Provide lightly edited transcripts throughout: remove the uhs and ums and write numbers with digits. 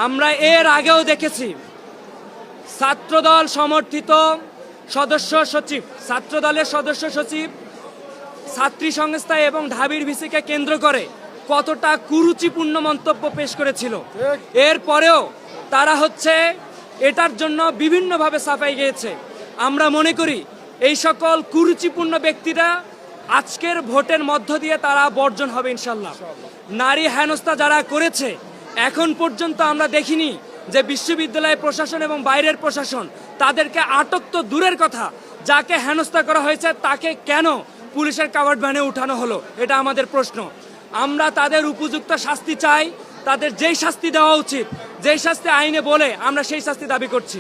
আমরা এর আগেও দেখেছি ছাত্রদল সমর্থিত সদস্য সচিব, ছাত্রদলের সদস্য সচিব ছাত্রী সংস্থা এবং ঢাবির ভিসিকে কেন্দ্র করে কতটা কুরুচিপূর্ণ মন্তব্য পেশ করেছিল। এরপরেও তারা এটার জন্য বিভিন্নভাবে সাফাই গিয়েছে। আমরা মনে করি এই সকল কুরুচিপূর্ণ ব্যক্তিরা আজকের ভোটের মধ্য দিয়ে তারা বর্জন হবে ইনশাল্লাহ। নারী হেনস্থা যারা করেছে এখন পর্যন্ত আমরা দেখিনি যে বিশ্ববিদ্যালয় প্রশাসন এবং বাইরের প্রশাসন তাদেরকে আটক তো দূরের কথা, যাকে হেনস্থা করা হয়েছে তাকে কেন পুলিশের কাভার্ড ভ্যানে উঠানো হলো, এটা আমাদের প্রশ্ন। আমরা তাদের উপযুক্ত শাস্তি চাই, তাদের যেই শাস্তি দেওয়া উচিত, যেই শাস্তি আইনে বলে আমরা সেই শাস্তি দাবি করছি।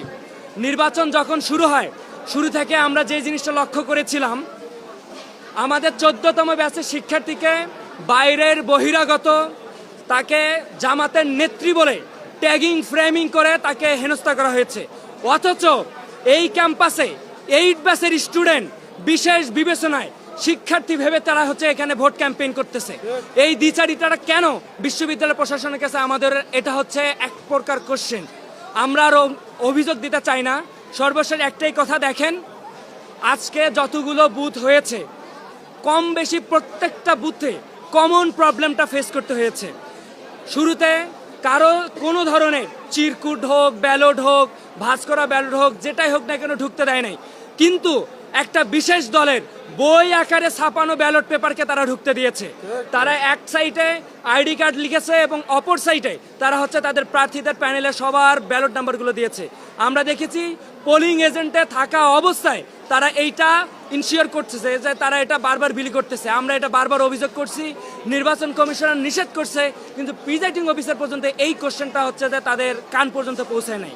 নির্বাচন যখন শুরু হয়, শুরু থেকে আমরা যে জিনিসটা লক্ষ্য করেছিলাম, আমাদের 14তম ব্যাচের শিক্ষার্থীকে বাইরের বহিরাগত তাকে জামাতের নেত্রী বলে ট্যাগিং ফ্রেমিং করে তাকে হেনস্থা করা হয়েছে। অথচ এই ক্যাম্পাসে 8 ব্যাচের স্টুডেন্ট বিশেষ বিবেচনায় শিক্ষার্থী ভেবে তারা এখানে ভোট ক্যাম্পেইন করতেছে। এই দ্বিচারিতাটা কেন বিশ্ববিদ্যালয় প্রশাসনের কাছে আমাদের এটা এক প্রকার কোশ্চেন। আমরা আর অভিযোগ দিতে চাই না। সর্বশেষ একটাই কথা, দেখেন আজকে যতগুলো বুথ হয়েছে কম বেশি প্রত্যেকটা বুথে কমন প্রবলেমটা ফেস করতে হয়েছে। শুরুতে কারো কোনো ধরনের চিরকুট হোক, ব্যালট হোক, ভাঁজ করা ব্যালট হোক, যেটাই হোক না কেন ঢুকতে দেয় নাই, কিন্তু একটা বিশেষ দলের বই আকারে ছাপানো ব্যালট পেপারকে তারা ঢুকতে দিয়েছে। তারা এক সাইডে আইডি কার্ড লিখেছে এবং অপর সাইডে তারা তাদের প্রার্থীদের প্যানেলে সবার ব্যালট নাম্বারগুলো দিয়েছে। আমরা দেখেছি পোলিং এজেন্টে থাকা অবস্থায় তারা এইটা ইনশিওর করতেছে যে তারা এটা বারবার বিলি করতেছে। আমরা এটা বারবার অভিযোগ করছি, নির্বাচন কমিশনার নিষেধ করছে, কিন্তু প্রিজাইডিং অফিসার পর্যন্ত এই কোশ্চেনটা যে তাদের কান পর্যন্ত পৌঁছায় নাই।